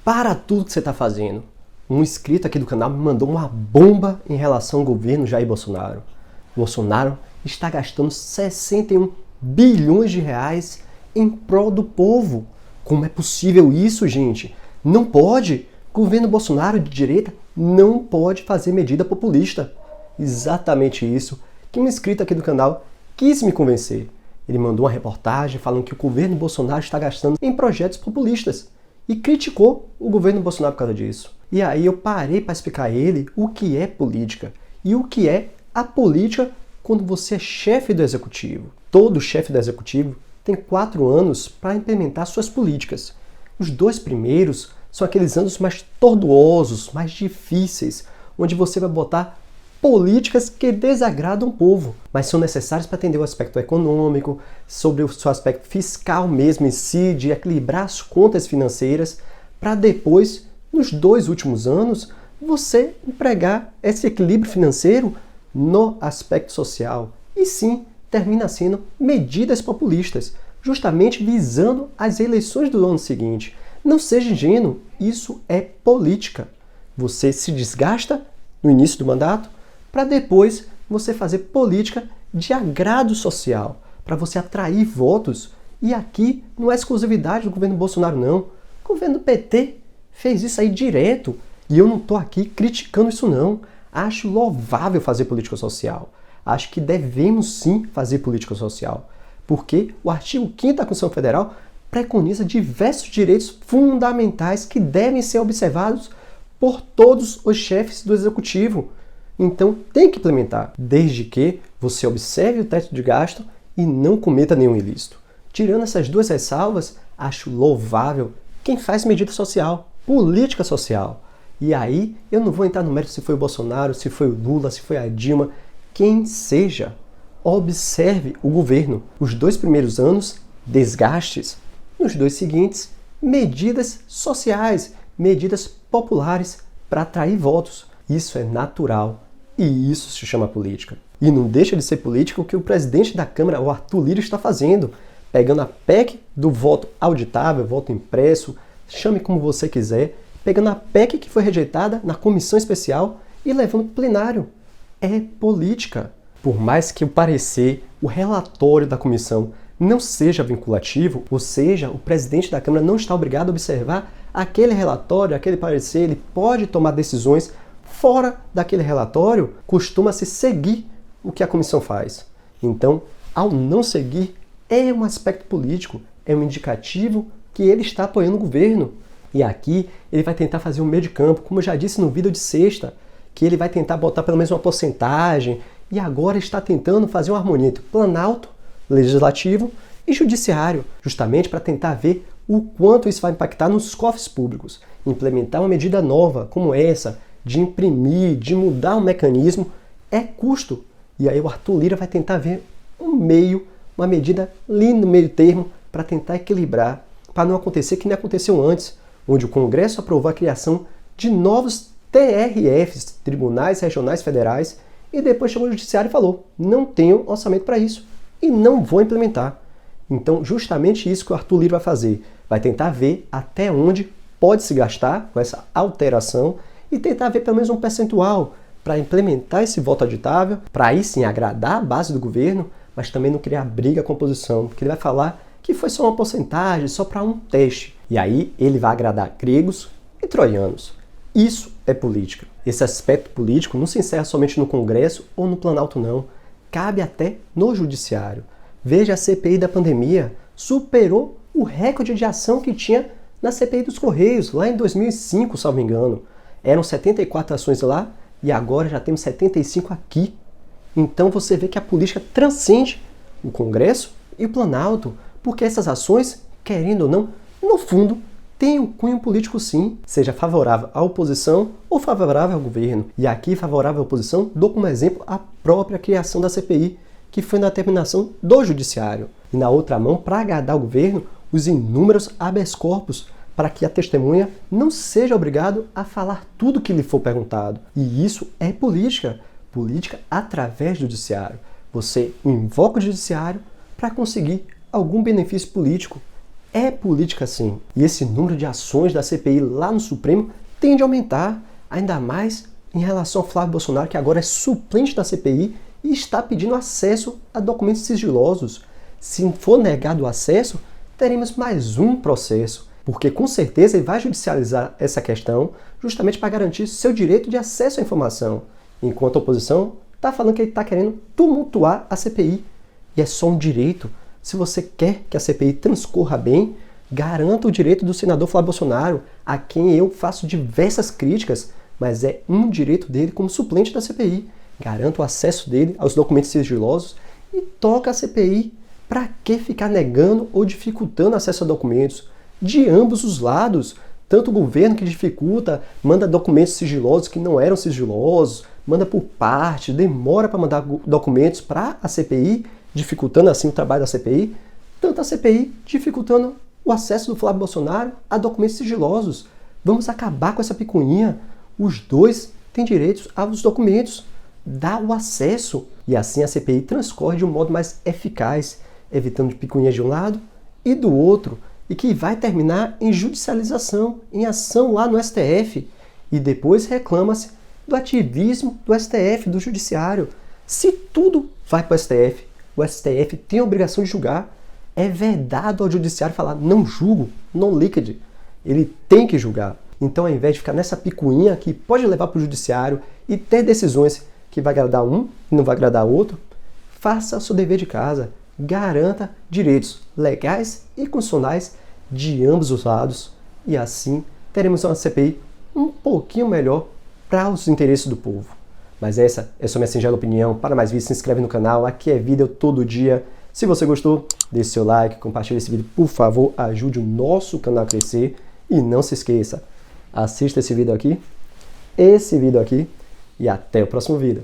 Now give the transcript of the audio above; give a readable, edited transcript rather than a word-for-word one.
Para tudo que você está fazendo. Um inscrito aqui do canal me mandou uma bomba em relação ao governo Jair Bolsonaro. Bolsonaro está gastando 61 bilhões de reais em prol do povo. Como é possível isso, gente? Não pode. O governo Bolsonaro de direita não pode fazer medida populista. Exatamente isso que um inscrito aqui do canal quis me convencer. Ele mandou uma reportagem falando que o governo Bolsonaro está gastando em projetos populistas e criticou o governo Bolsonaro por causa disso. E aí eu parei para explicar a ele o que é política e o que é a política quando você é chefe do executivo. Todo chefe do executivo tem 4 anos para implementar suas políticas. Os 2 primeiros são aqueles anos mais tortuosos, mais difíceis, onde você vai botar políticas que desagradam o povo, mas são necessárias para atender o aspecto econômico, sobre o seu aspecto fiscal mesmo em si, de equilibrar as contas financeiras, para depois, nos 2 últimos anos, você empregar esse equilíbrio financeiro no aspecto social. E sim, termina sendo medidas populistas, justamente visando as eleições do ano seguinte. Não seja ingênuo, isso é política. Você se desgasta no início do mandato, para depois você fazer política de agrado social, para você atrair votos. E aqui não é exclusividade do governo Bolsonaro, não. O governo do PT fez isso aí direto. E eu não estou aqui criticando isso, não. Acho louvável fazer política social. Acho que devemos sim fazer política social. Porque o artigo 5º da Constituição Federal preconiza diversos direitos fundamentais que devem ser observados por todos os chefes do executivo. Então tem que implementar, desde que você observe o teto de gasto e não cometa nenhum ilícito. Tirando essas 2 ressalvas, acho louvável quem faz medida social, política social. E aí eu não vou entrar no mérito se foi o Bolsonaro, se foi o Lula, se foi a Dilma, quem seja. Observe o governo. Os 2 primeiros anos, desgastes. Nos 2 seguintes, medidas sociais, medidas populares para atrair votos. Isso é natural. E isso se chama política. E não deixa de ser política o que o presidente da Câmara, o Arthur Lira, está fazendo. Pegando a PEC do voto auditável, voto impresso, chame como você quiser, pegando a PEC que foi rejeitada na comissão especial e levando para o plenário. É política. Por mais que o parecer, o relatório da comissão não seja vinculativo, ou seja, o presidente da Câmara não está obrigado a observar aquele relatório, aquele parecer, ele pode tomar decisões fora daquele relatório, costuma-se seguir o que a comissão faz. Então, ao não seguir, é um aspecto político, é um indicativo que ele está apoiando o governo. E aqui ele vai tentar fazer um meio de campo, como eu já disse no vídeo de sexta, que ele vai tentar botar pelo menos uma porcentagem, e agora está tentando fazer uma harmonia entre Planalto, Legislativo e Judiciário, justamente para tentar ver o quanto isso vai impactar nos cofres públicos. Implementar uma medida nova como essa, de imprimir, de mudar o mecanismo, é custo. E aí o Arthur Lira vai tentar ver uma medida ali no meio termo, para tentar equilibrar, para não acontecer que nem aconteceu antes, onde o Congresso aprovou a criação de novos TRFs, Tribunais Regionais Federais, e depois chegou o Judiciário e falou, não tenho orçamento para isso, e não vou implementar. Então, justamente isso que o Arthur Lira vai fazer, vai tentar ver até onde pode se gastar com essa alteração, e tentar ver pelo menos um percentual para implementar esse voto auditável, para aí sim agradar a base do governo, mas também não criar briga com a oposição, porque ele vai falar que foi só uma porcentagem, só para um teste. E aí ele vai agradar gregos e troianos. Isso é política. Esse aspecto político não se encerra somente no Congresso ou no Planalto, não. Cabe até no Judiciário. Veja a CPI da pandemia, superou o recorde de ação que tinha na CPI dos Correios, lá em 2005, salvo engano. Eram 74 ações lá e agora já temos 75 aqui. Então você vê que a política transcende o Congresso e o Planalto, porque essas ações, querendo ou não, no fundo, têm um cunho político sim, seja favorável à oposição ou favorável ao governo. E aqui, favorável à oposição, dou como exemplo a própria criação da CPI, que foi na determinação do Judiciário. E na outra mão, para agradar o governo, os inúmeros habeas corpus, para que a testemunha não seja obrigado a falar tudo que lhe for perguntado. E isso é política. Política através do Judiciário. Você invoca o Judiciário para conseguir algum benefício político. É política sim. E esse número de ações da CPI lá no Supremo tende a aumentar, ainda mais em relação ao Flávio Bolsonaro, que agora é suplente da CPI e está pedindo acesso a documentos sigilosos. Se for negado o acesso, teremos mais um processo, porque com certeza ele vai judicializar essa questão justamente para garantir seu direito de acesso à informação, enquanto a oposição está falando que ele está querendo tumultuar a CPI. E é só um direito. Se você quer que a CPI transcorra bem, garanta o direito do senador Flávio Bolsonaro, a quem eu faço diversas críticas, mas é um direito dele como suplente da CPI. Garanta o acesso dele aos documentos sigilosos e toca a CPI. Para que ficar negando ou dificultando acesso a documentos? De ambos os lados. Tanto o governo que dificulta, manda documentos sigilosos que não eram sigilosos, manda por parte, demora para mandar documentos para a CPI, dificultando assim o trabalho da CPI, tanto a CPI dificultando o acesso do Flávio Bolsonaro a documentos sigilosos. Vamos acabar com essa picuinha. Os dois têm direitos aos documentos. Dá o acesso. E assim a CPI transcorre de um modo mais eficaz, evitando picuinhas de um lado e do outro, e que vai terminar em judicialização, em ação lá no STF. E depois reclama-se do ativismo do STF, do Judiciário. Se tudo vai para o STF tem a obrigação de julgar. É vedado ao Judiciário falar, não julgo, non liquid. Ele tem que julgar. Então, ao invés de ficar nessa picuinha que pode levar para o Judiciário e ter decisões que vai agradar um e não vai agradar outro, faça o seu dever de casa. Garanta direitos legais e constitucionais de ambos os lados. E assim teremos uma CPI um pouquinho melhor para os interesses do povo. Mas essa é só minha singela opinião. Para mais vídeos, se inscreve no canal. Aqui é vídeo todo dia. Se você gostou, deixe seu like, compartilhe esse vídeo. Por favor, ajude o nosso canal a crescer. E não se esqueça, assista esse vídeo aqui, e até o próximo vídeo.